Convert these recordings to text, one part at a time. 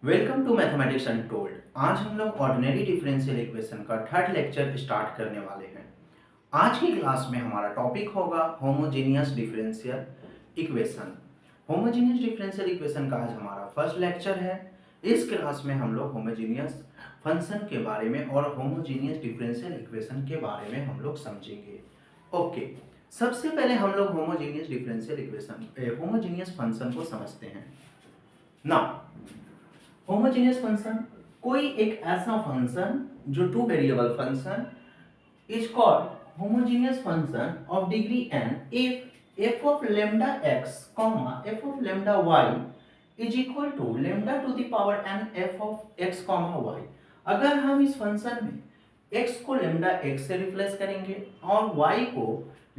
Welcome to mathematics untold. आज हम लोग ऑर्डिनरी डिफरेंशियल इक्वेशन का थर्ड लेक्चर स्टार्ट करने वाले हैं। आज की क्लास में हमारा टॉपिक होगा homogeneous differential equation. Homogeneous differential equation का आज हमारा फर्स्ट लेक्चर है। इस क्लास में हम लोग होमोजेनियस फंक्शन के बारे में और होमोजेनियस डिफरेंशियल इक्वेशन के बारे में हम लोग समझेंगे। ओके, सबसे पहले हम लोग homogeneous differential equation homogeneous function को समझते हैं ना। होमोजेनियस फंक्शन कोई एक ऐसा फंक्शन जो two variable function is called homogeneous function of degree n if f of lambda x comma f of lambda y is equal to lambda to the power n f of x comma y। अगर हम इस function में x को lambda x से replace करेंगे और y को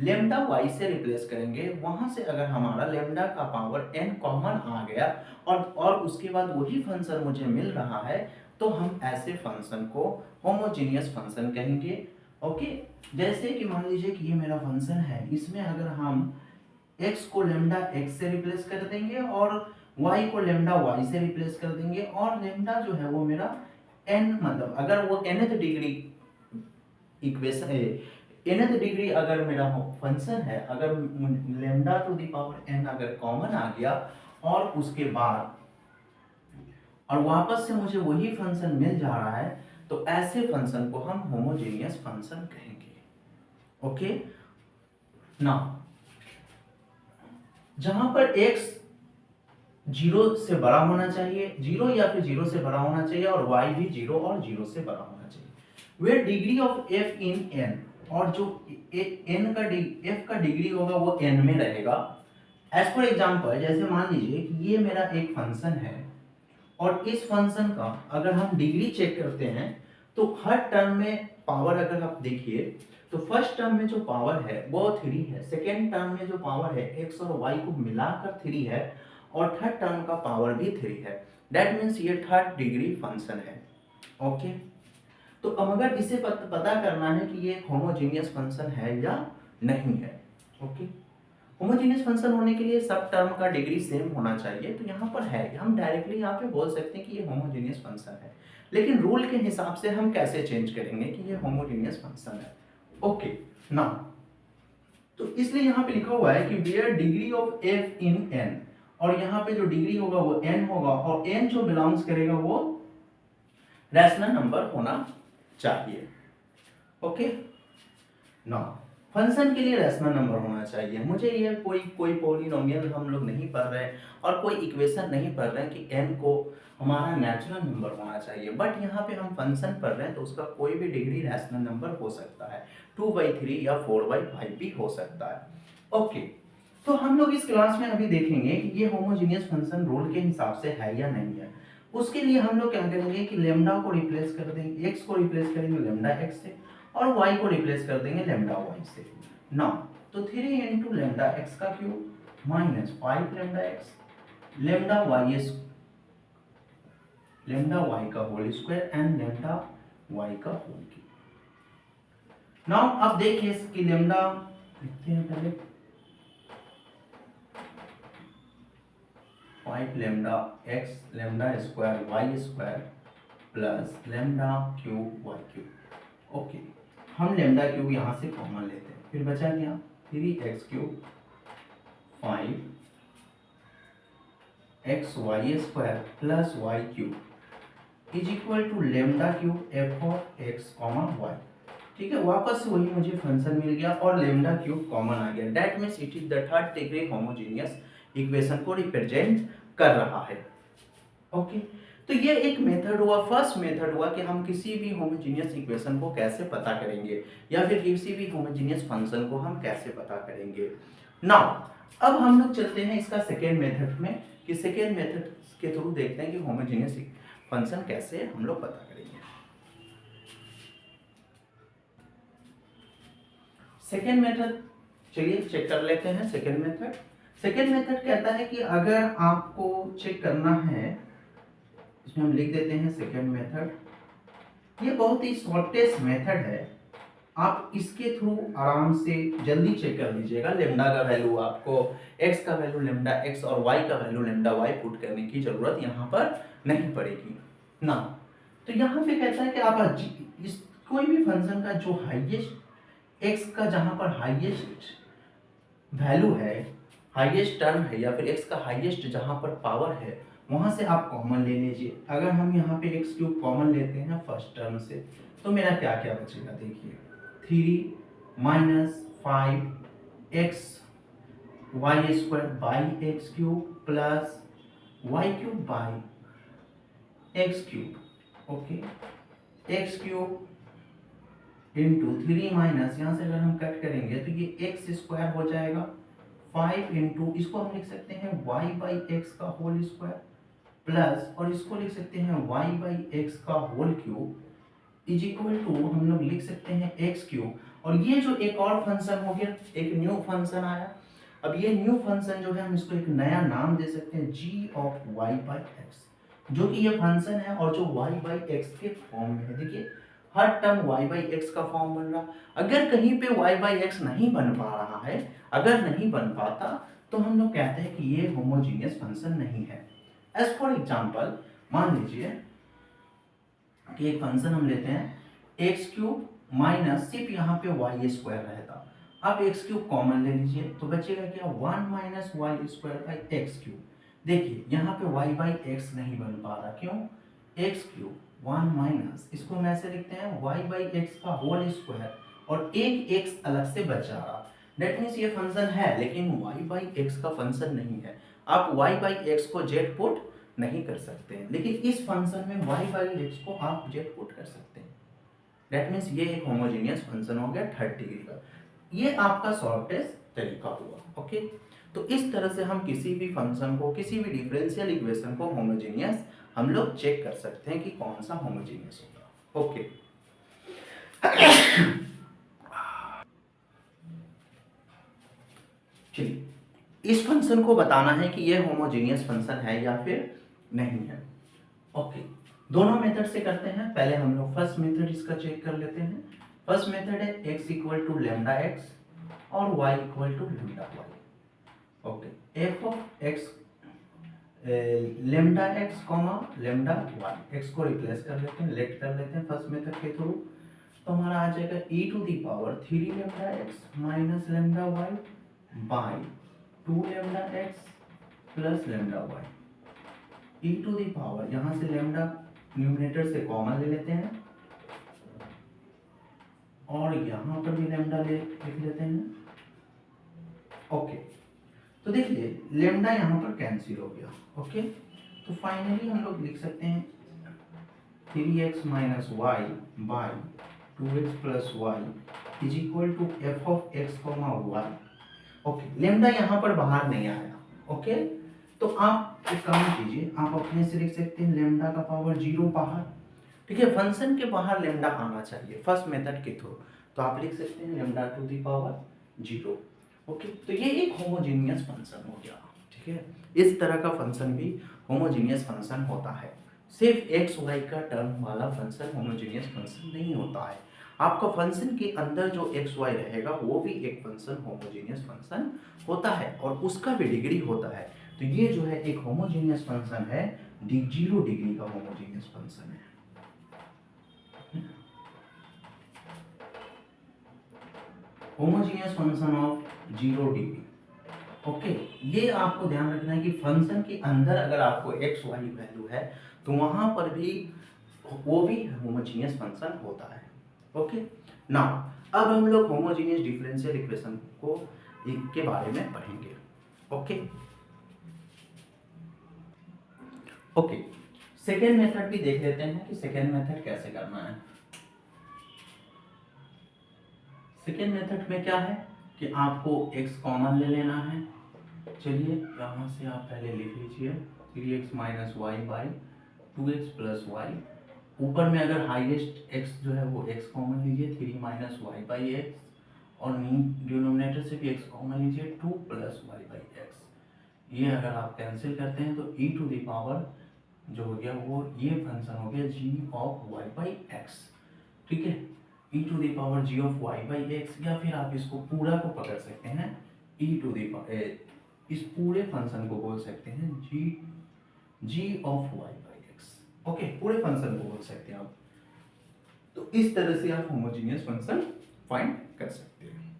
lambda y से रिप्लेस करेंगे, वहां से अगर हमारा लेमडा का पावर n कॉमन आ गया और उसके बाद वही फंक्शन मुझे मिल रहा है, तो हम ऐसे फंक्शन को होमोजेनियस फंक्शन कहेंगे। ओके, जैसे कि मान लीजिए कि ये मेरा फंक्शन है, इसमें अगर हम x को लेमडा x से रिप्लेस कर देंगे और y को लेमडा y से रिप्लेस कर देंगे और लेमडा जो है वो मेरा n, मतलब अगर वो nth degree equation nth degree अगर मेरा फंक्शन है, अगर lambda two the power n अगर कॉमन आ गया और उसके बाद और वापस से मुझे वही फंक्शन मिल जा रहा है, तो ऐसे फंक्शन को हम होमोजेनियस फंक्शन कहेंगे। ओके ना, जहां पर x 0 से बड़ा होना चाहिए, 0 या फिर 0 से बड़ा होना चाहिए और y भी 0 और 0 से बड़ा होना चाहिए, where degree of f in n, और जो n का f का डिग्री होगा वो n में रहेगा। एज फॉर एग्जांपल, जैसे मान लीजिए कि ये मेरा एक फंक्शन है और इस फंक्शन का अगर हम डिग्री चेक करते हैं तो हर टर्म में पावर अगर आप देखिए तो फर्स्ट टर्म में जो पावर है वो 3 है, सेकेंड टर्म में जो पावर है x और y को मिलाकर 3 है और थर्ड टर्म का पावर भी 3 है। दैट मीन्स ये थर्ड डिग्री फंक्शन है। ओके, तो अब अगर इसे पता करना है कि ये एक होमोजेनियस फंक्शन है या नहीं है। ओके, होमोजेनियस फंक्शन होने के लिए सब टर्म का डिग्री सेम होना चाहिए, तो यहाँ पर है, हम डायरेक्टली यहाँ पे बोल सकते हैं कि ये होमोजेनियस फंक्शन है। लेकिन रूल के हिसाब से हम कैसे चेंज करेंगे कि ये होमोजेनियस फंक्शन है। ओके ना, तो इसलिए यहाँ पे लिखा हुआ है कि where degree of f in n, और यहाँ पे जो डिग्री होगा वो n होगा और n जो बिलोंग्स करेगा वो रैशनल नंबर होना चाहिए। ओके ना, फंक्शन के लिए रैशनल नंबर होना चाहिए। मुझे ये कोई पॉलिनोमियल हम लोग नहीं पढ़ रहे हैं और कोई इक्वेशन नहीं पढ़ रहे हैं कि n को हमारा नेचुरल नंबर होना चाहिए, बट यहाँ पे हम फंक्शन पढ़ रहे हैं तो उसका कोई भी डिग्री रैशनल नंबर हो सकता है, 2/3 या 4/5 भी हो सकता है। ओके, तो हम लोग इस क्लास में अभी देखेंगे कि ये होमोजेनियस फंक्शन रूल के हिसाब से है या नहीं है। उसके लिए हम लोग क्या करेंगे कि लेमडा को रिप्लेस कर देंगे, x को रिप्लेस करेंगे लेमडा x से और y को रिप्लेस कर देंगे लेमडा y से। नाउ तो 3 into लेमडा x का cube minus 5 lambda x lambda y का whole square and lambda y का होल क्यूब। नाउ अब देखिए कि लेमडा लिखते हैं पहले 5 lambda x lambda square y square plus lambda cube y cube. Okay, हम लेमडा क्यूब यहाँ से कॉमन लेते हैं, फिर बचा क्या 3x cube 5 square plus y cube is equal to lambda cube f of x comma y। ठीक है, वापस से वही मुझे फंक्शन मिल गया और लेमडा क्यूब कॉमन आ गया। That means it is the third degree homogeneous equation को रिप्रेजेंट कर रहा है। ओके, तो ये एक मेथड हुआ, फर्स्ट मेथड हुआ कि हम किसी भी होमोजेनियस इक्वेशन को कैसे पता करेंगे या फिर किसी भी होमोजेनियस फंक्शन को हम कैसे पता करेंगे। नाउ अब हम लोग चलते हैं इसका सेकेंड मेथड में, कि सेकेंड मेथड के थ्रू देखते हैं कि होमोजेनियस फंक्शन कैसे हम लोग पता करेंगे। सेकेंड मेथड चलिए चेक कर लेते हैं। सेकेंड मेथड कहता है कि अगर आपको चेक करना है, इसमें हम लिख देते हैं सेकेंड मेथड। ये बहुत ही शॉर्टेस्ट मेथड है, आप इसके थ्रू आराम से जल्दी चेक कर लीजिएगा। लेमडा का वैल्यू आपको एक्स का वैल्यू लेमडा एक्स और वाई का वैल्यू लेमडा वाई पुट करने की जरूरत यहाँ पर नहीं पड़ेगी ना। तो यहाँ पे कहता है कि आप इस कोई भी फंक्शन का जो हाईएस्ट एक्स का जहाँ पर हाईएस्ट वैल्यू है, हाईएस्ट टर्म है, या फिर एक्स का हाईएस्ट जहाँ पर पावर है, वहां से आप कॉमन ले लीजिए। अगर हम यहाँ पे एक्स क्यूब कॉमन लेते हैं फर्स्ट टर्म से, तो मेरा क्या क्या बचेगा देखिए, 3 minus 5x y square by x cube plus y cube by x cube. Okay, x cube into 3 minus, यहाँ से अगर हम कट करेंगे तो ये एक्स स्क्वायर हो जाएगा 5 इंटू, इसको हम लिख सकते हैं y बाई एक्स का होल स्क्वायर प्लस, और इसको लिख सकते हैं y बाई एक्स का whole cube is equal to, हम लोग लिख सकते हैं एक्स क्यूब। और ये जो एक और फंक्शन हो गया, एक न्यू फंक्शन आया। अब ये न्यू फंक्शन जो है हम इसको एक नया नाम दे सकते हैं g of y by x, जो कि ये फंक्शन है और जो y बाई एक्स के फॉर्म में है। देखिए हर टर्म y बाई एक्स का फॉर्म बन रहा। अगर कहीं पे y बाई एक्स नहीं बन पा रहा है, अगर नहीं बन पाता, तो हम लोग कहते हैं कि ये होमोजीनियस फंक्शन नहीं है। एज फॉर एग्जाम्पल, मान लीजिए कि एक फंक्शन हम लेते हैं एक्स क्यूब माइनस, सिर्फ यहाँ पे वाई स्क्वायर रहता, आप एक्स क्यूब कॉमन ले लीजिए तो बचेगा क्या, 1 minus y square by x cube. देखिए यहाँ पे y बाई एक्स नहीं बन पा रहा, क्यों, एक्स क्यूब 1 माइनस, इसको हम ऐसे लिखते हैं y बाई एक्स का होल स्क्वायर, और एक x अलग से बच जा रहा। दैट मीन्स ये फंक्शन है लेकिन y बाई एक्स का फंक्शन नहीं है। आप y बाई एक्स को z पुट नहीं कर सकते हैं, लेकिन इस फंक्शन में y बाई एक्स को आप z पुट कर सकते हैं। दैट मीन्स ये एक होमोजेनियस फंक्शन हो गया 30 डिग्री का। ये आपका शॉर्टेस्ट तरीका हुआ। ओके, तो इस तरह से हम किसी भी फंक्शन को, किसी भी डिफरेंशियल इक्वेशन को होमोजेनियस हम लोग चेक कर सकते हैं कि कौन सा होमोजेनियस होगा। ओके, चलिए इस फंक्शन को बताना है कि ये होमोजेनियस फंक्शन है या फिर नहीं है। ओके, दोनों मेथड से करते हैं। पहले हम लोग फर्स्ट मेथड इसका चेक कर लेते हैं। फर्स्ट मेथड है x equal to lambda x और y equal to lambda y. Okay, F of x lambda x comma lambda y, x को रिप्लेस कर लेते हैं, लेट कर लेते हैं फर्स्ट मेथड के थ्रू, तो हमारा आ जाएगा e to the power 3 lambda x minus lambda y by 2 lambda x plus lambda y, e to the power, यहाँ से लेमडा न्यूमरेटर से कॉमन ले लेते हैं और यहाँ पर भी लेमडा लिख लेते हैं। ओके, तो देखिए लेमडा यहाँ पर कैंसिल हो गया। ओके, तो फाइनली हम लोग लिख सकते हैं 3x minus y by 2x plus y is equal to F of x comma y. Okay, lambda यहाँ पर बाहर नहीं आया। ओके, तो आप एक काम कीजिए, आप अपने से लिख सकते हैं लेमडा का पावर 0 बाहर। ठीक है, फंक्शन के बाहर लेमडा आना चाहिए फर्स्ट मेथड के थ्रू, तो आप लिख सकते हैं lambda to the power 0। Okay, तो ये एक होमोजेनियस फंक्शन हो गया। ठीक है, इस तरह का फंक्शन भी होमोजेनियस फंक्शन होता है। सिर्फ एक्स वाई का टर्म वाला फंक्शन होमोजेनियस फंक्शन नहीं होता है। आपका फंक्शन के अंदर जो एक्स वाई रहेगा वो भी एक फंक्शन होमोजेनियस फंक्शन होता है और उसका भी डिग्री होता है। तो ये जो है एक होमोजेनियस फंक्शन है, 0 डिग्री का होमोजेनियस फंक्शन है। Homogeneous function of 0 degree. Okay, ये आपको ध्यान रखना है कि फंक्शन के अंदर अगर आपको एक्स वाई वैल्यू है तो वहां पर भी वो भी होमोजेनियस फंक्शन होता है। ओके, नाउ अब हम लोग होमोजेनियस डिफरेंशियल इक्वेशन को के बारे में पढ़ेंगे। ओके ओके, सेकेंड मेथड भी देख लेते हैं कि सेकेंड मेथड कैसे करना है। सेकेंड मेथड में क्या है कि आपको x कॉमन ले लेना है। चलिए यहाँ से आप पहले लिख लीजिए 3x minus y by 2x plus y. ऊपर में अगर हाईएस्ट x जो है वो x कॉमन लीजिए 3 माइनस वाई बाई एक्स, और डिनोमिनेटर से भी x कॉमन लीजिए 2 प्लस वाई बाई एक्स। ये अगर आप कैंसिल करते हैं तो e टू द पावर जो हो गया वो ये फंक्शन हो गया g of y by X. ठीक है, e to the power G of Y by X, या फिर आप इसको पूरा को पकड़ सकते हैं ई टू द इस पूरे फंक्शन को बोल सकते हैं G of Y by x. Okay, पूरे फंक्शन को बोल सकते हैं आप। तो इस तरह से आप होमोजीनियस फंक्शन फाइंड कर सकते हैं।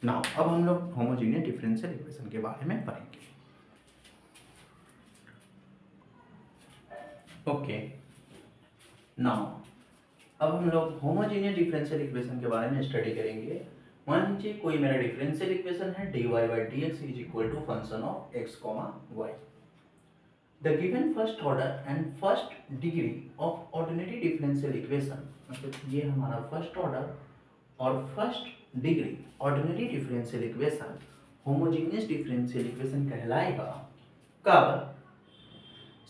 नाउ अब हम लोग होमोजीनियस डिफरेंशियल इक्वेशन के बारे में पढ़ेंगे। ओके, नाउ अब हम लोग होमोजीनियस डिफरेंशियल इक्वेशन के बारे में स्टडी करेंगे। मान लीजिए कोई मेरा डिफरेंशियल इक्वेशन है dy by dx is equal to function of x, y। The given first order and first degree of ordinary differential equation, मतलब ये हमारा फर्स्ट ऑर्डर और first degree ordinary differential equation homogeneous differential equation कहलाएगा कब?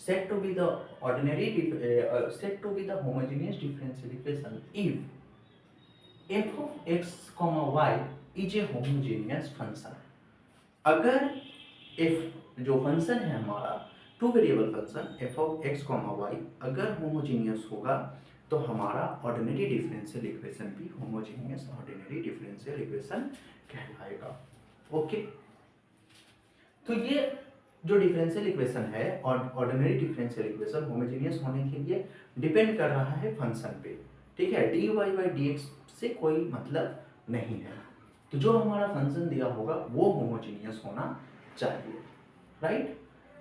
said to be the said to be the homogeneous differential equation if f of x comma y is a homogeneous function। अगर f जो function है हमारा two variable function f of x comma y अगर homogeneous होगा तो हमारा ordinary differential equation भी homogeneous ordinary differential equation कहलाएगा। ओके, तो ये जो डिफरेंशियल इक्वेशन है और ऑर्डिनरी डिफरेंशियल इक्वेशन होमोजेनियस होने के लिए डिपेंड कर रहा है फंक्शन पे, ठीक है। dy by dx से कोई मतलब नहीं है, तो जो हमारा फंक्शन दिया होगा वो होमोजेनियस होना चाहिए, राइट।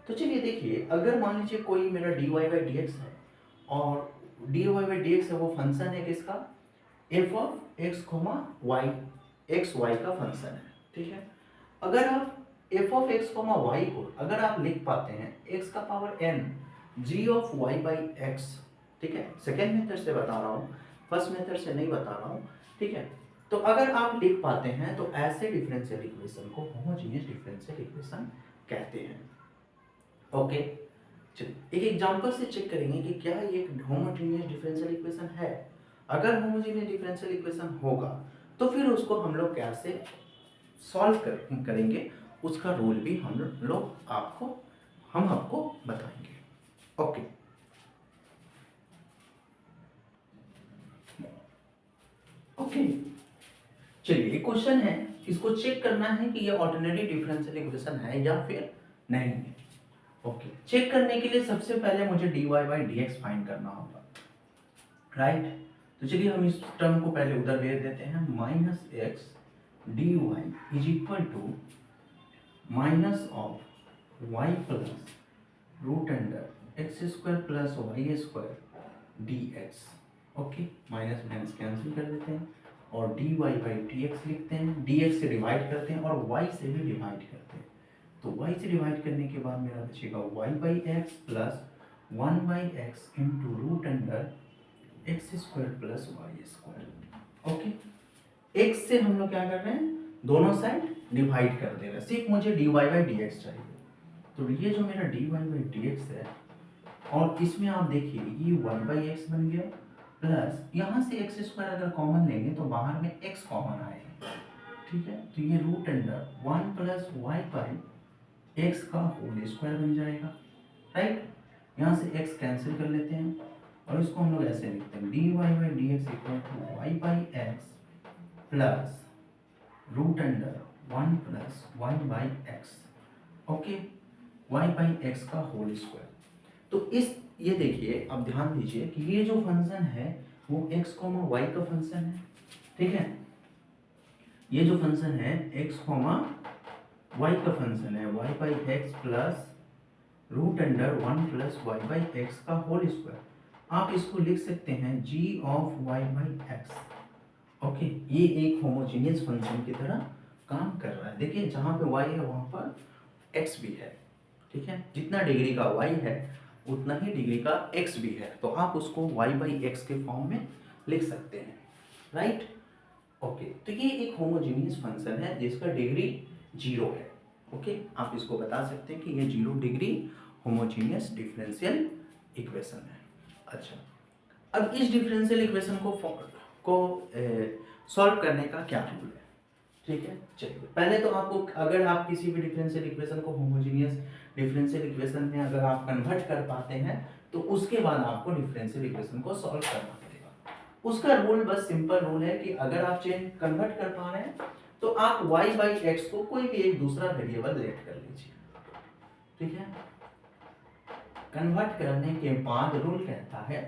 तो चलिए देखिए, अगर मान लीजिए कोई मेरा dy by dx है और dy by dx है वो फंक्शन है किसका? f of x, y, x y का फंक्शन है, ठीक है। अगर आप f of x, y को अगर आप लिख पाते हैं x का power n g of y by x, ठीक है, सेकेंड मेथड से बता रहा हूँ, फर्स्ट मेथड से नहीं बता रहा हूँ, ठीक है। तो अगर आप लिख पाते हैं तो ऐसे डिफरेंशियल इक्वेशन को होमोजेनियस डिफरेंशियल इक्वेशन कहते हैं। ओके, चलिए एक एग्जांपल से चेक करेंगे कि क्या ये होमोजेनियस डिफरेंशियल इक्वेशन है। अगर होमोजेनियस डिफरेंशियल इक्वेशन होगा तो फिर उसको हम लोग कैसे सॉल्व करेंगे, उसका रूल भी हम आपको बताएंगे। ओके, ओके, चलिए क्वेश्चन है, इसको चेक करना है कि ये ऑर्डिनरी डिफरेंशियल इक्वेशन है या फिर नहीं है। ओके, चेक करने के लिए सबसे पहले मुझे dy by dx फाइंड करना होगा, राइट। तो चलिए हम इस टर्म को पहले उधर भेज देते हैं, minus x dy is equal to minus of y plus root under x square plus y square d x. Okay, minus minus cancel कर देते हैं और d y by d x लिखते हैं, डी एक्स से डिवाइड करते हैं और वाई से भी डिवाइड करते हैं। तो वाई से डिवाइड करने के बाद मेरा बचेगा y by x plus one by x into root under x square plus y square. Okay, x से हम लोग क्या कर रहे हैं, दोनों साइड डिवाइड कर दे रहे हैं, सिर्फ मुझे dy बाई डी एक्स चाहिए। तो ये जो मेरा dy बाई डी एक्स है और इसमें आप देखिए ये 1 बाई एक्स बन गया प्लस यहाँ से एक्स स्क्वायर अगर कॉमन लेंगे तो बाहर में x कॉमन आएगा, ठीक है। तो ये root under 1 plus y by x का होल स्क्वायर बन जाएगा, राइट। यहाँ से x कैंसिल कर लेते हैं और इसको हम लोग ऐसे लिखते हैं dy by d x equal to y by x plus root under 1 plus one by x, okay, y by x का होल स्क्वायर। तो इस ये देखिए, अब ध्यान दीजिए कि ये जो फंक्शन है वो x, y का फंक्शन है, ठीक है। ये जो फंक्शन है x, y का फंक्शन है, y by x plus root under 1 plus y by x का होल स्क्वायर। आप इसको लिख सकते हैं g of y by x. Okay, ये एक होमोजेनियस फंक्शन की तरह काम कर रहा है। देखिए जहाँ पे y है वहाँ पर x भी है, ठीक है। जितना डिग्री का y है उतना ही डिग्री का x भी है, तो आप उसको y बाई एक्स के फॉर्म में लिख सकते हैं, राइट। ओके, तो ये एक होमोजेनियस फंक्शन है जिसका डिग्री 0 है। ओके, आप इसको बता सकते हैं कि ये 0 डिग्री होमोजेनियस डिफरेंशियल इक्वेशन है। अच्छा, अब इस डिफरेंशियल इक्वेशन को सॉल्व करने का क्या रूल है, ठीक है। चलिए पहले तो आपको, अगर आप किसी भी डिफरेंशियल इक्वेशन को होमोजेनियस डिफरेंशियल इक्वेशन में अगर आप कन्वर्ट कर पाते हैं तो उसके बाद आपको डिफरेंशियल इक्वेशन को सॉल्व करना पड़ेगा। उसका रूल बस सिंपल रूल है कि अगर आप चेंज कन्वर्ट कर पा रहे हैं तो आप y बाई एक्स को कोई भी एक दूसरा वेरिएबल लेट कर लीजिए, ठीक है। कन्वर्ट करने के बाद रूल कहता है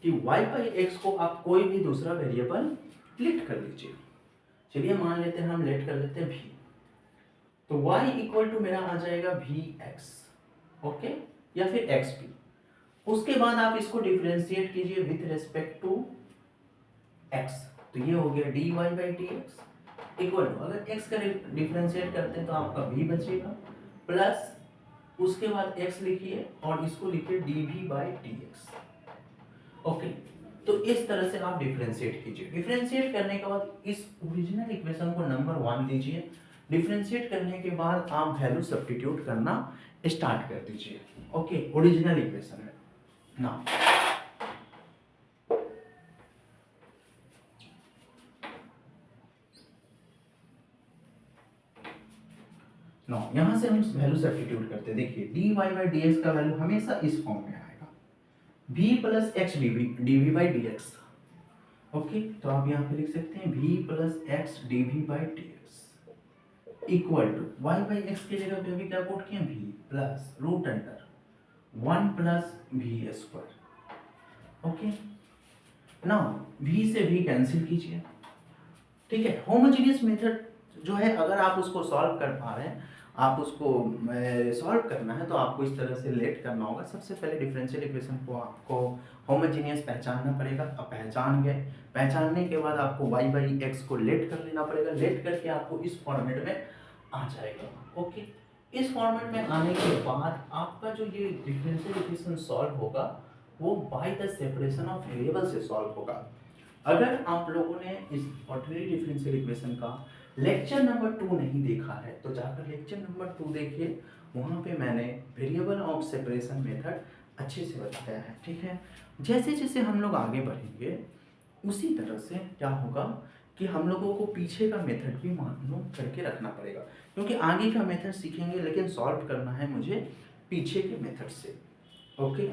कि y बाई एक्स को आप कोई भी दूसरा वेरिएबल लेट कर लीजिए। चलिए मान लेते हैं, हम लेट कर लेते हैं v, तो y इक्वल टू मेरा आ जाएगा vx, ओके, या फिर xp। उसके बाद आप इसको डिफरेंशिएट कीजिए विथ रेस्पेक्ट टू x, तो ये हो गया dy by dx equal to, अगर x का डिफरेंशिएट करते हैं तो आपका v बचेगा, प्लस उसके बाद x लिखिए और इसको लिखिए dv बाई dx, ओके। तो इस तरह से आप डिफरेंशिएट कीजिए। डिफरेंशिएट करने के बाद इस ओरिजिनल इक्वेशन को नंबर 1 लीजिए। डिफरेंशिएट करने के बाद आप वैल्यू सब्स्टिट्यूट करना स्टार्ट कर दीजिए, ओके, ओरिजिनल इक्वेशन में। ना यहाँ से हम वैल्यू सब्स्टिट्यूट करते हैं। देखिए dy बाई dx का वैल्यू हमेशा इस फॉर्म में आएगा, v plus x dv by dx, okay. तो आप यहाँ पे लिख सकते हैं v plus x dv by dx equal to y by x की जगह पे अभी क्या पुट किया, v plus root under 1 plus v square, okay. Now v से v कैंसिल कीजिए, ठीक है। होमोजेनियस मेथड जो है अगर आप उसको सॉल्व कर पा रहे हैं, आप उसको सॉल्व करना है तो आपको इस तरह से लेट करना होगा। सबसे पहले डिफरेंशियल इक्वेशन को आपको होमोजेनियस पहचानना पड़ेगा। अब पहचान गए, पहचानने के बाद आपको y बाई एक्स को लेट कर लेना पड़ेगा। लेट करके आपको इस फॉर्मेट में आ जाएगा, ओके। इस फॉर्मेट में आने के बाद आपका जो ये डिफरेंशियल इक्वेशन सॉल्व होगा वो by the separation of variable से सॉल्व होगा। अगर आप लोगों ने इस ऑर्डिनरी डिफरेंशियल इक्वेशन का लेक्चर नंबर 2 नहीं देखा है तो जाकर लेक्चर नंबर 2 देखिए, वहाँ पे मैंने वेरिएबल ऑफ सेपरेशन मेथड अच्छे से बताया है, ठीक है। जैसे जैसे हम लोग आगे बढ़ेंगे उसी तरह से क्या होगा कि हम लोगों को पीछे का मेथड भी मालूम करके रखना पड़ेगा, क्योंकि आगे का मेथड सीखेंगे लेकिन सॉल्व करना है मुझे पीछे के मेथड से, ओके।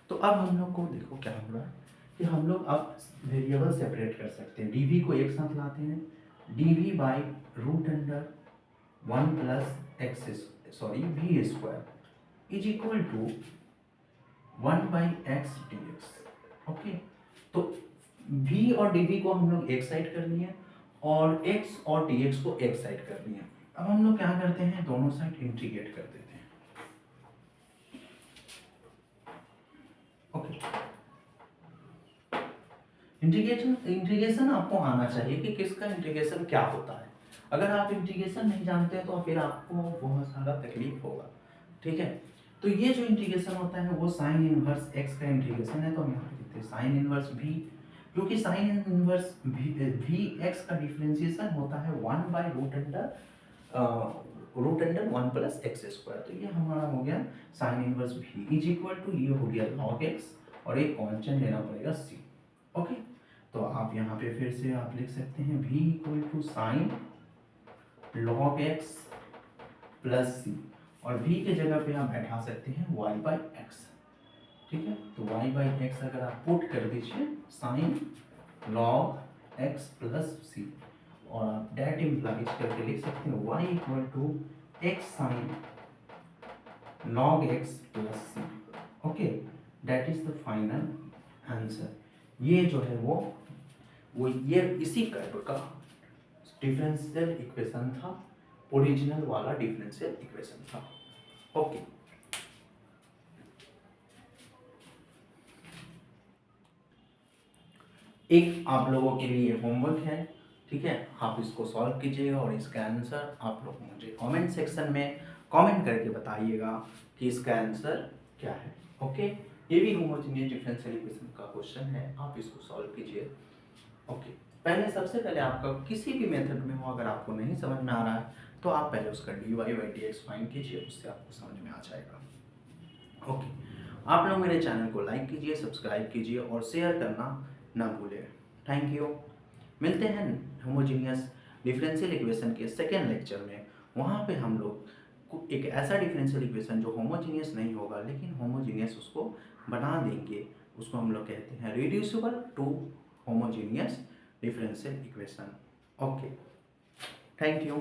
तो अब हम लोग को देखो क्या हो रहा है कि हम लोग अब वेरिएबल सेपरेट कर सकते हैं। dv को एक साथ लाते हैं, dv by root under 1 plus x v square is equal to 1 by x dx, okay. तो v और dv को हम लोग एक साइड कर लिए और x और dx को एक साइड कर लिए। अब हम लोग क्या करते हैं, दोनों साइड इंटीग्रेट कर देते हैं, ओके। इंटीग्रेशन आपको आना चाहिए कि किसका इंटीग्रेशन क्या होता है। अगर आप इंटीग्रेशन नहीं जानते तो फिर आपको बहुत सारा तकलीफ होगा, ठीक है। तो ये जो इंटीग्रेशन होता है वो साइन इनवर्स x का इंटीग्रेशन है, तो हम यहाँ पे लिखते हैं साइन इनवर्स v, क्योंकि साइन इनवर्स v x का डिफरेंशिएशन होता है 1 by root under 1 plus x square. तो ये हमारा हो गया sine inverse v is equal to, ये हो गया log x और एक कांस्टेंट लेना पड़ेगा c, ओके। तो आप यहाँ पे फिर से आप लिख सकते हैं v equal to sine log x plus सी, और v के जगह पे आप बैठा सकते हैं y बाई एक्स, ठीक है। तो y बाई एक्स अगर आप पुट कर दीजिए साइन log x प्लस सी, और आप डेट इम्प्लाइज करके लिख सकते हैं y equal to x sine log x plus c, okay. That is the final answer. ये जो है वो ये इसी कर्व का डिफरेंशियल इक्वेशन था, ओरिजिनल वाला डिफरेंशियल इक्वेशन था, ओके। एक आप लोगों के लिए होमवर्क है, ठीक है। आप इसको सॉल्व कीजिएगा और इसका आंसर आप लोग मुझे कमेंट सेक्शन में कमेंट करके बताइएगा कि इसका आंसर क्या है, ओके। ये भी होमोजेनियस डिफरेंशियल इक्वेशन का क्वेश्चन है, आप इसको सॉल्व कीजिए, ओके। पहले सबसे पहले आपका किसी भी मेथड में हो अगर आपको नहीं समझ में आ रहा है तो आप पहले उसका dy बाई dx फाइंड कीजिए, उससे आपको समझ में आ जाएगा, ओके। आप लोग मेरे चैनल को लाइक कीजिए, सब्सक्राइब कीजिए और शेयर करना ना भूलें। Thank you. मिलते हैं होमोजेनियस डिफरेंशियल इक्वेशन के सेकेंड लेक्चर में। वहाँ पे हम लोग एक ऐसा डिफरेंशियल इक्वेशन जो होमोजेनियस नहीं होगा लेकिन होमोजेनियस उसको बना देंगे, उसको हम लोग कहते हैं reducible to homogeneous differential equation. Okay, thank you.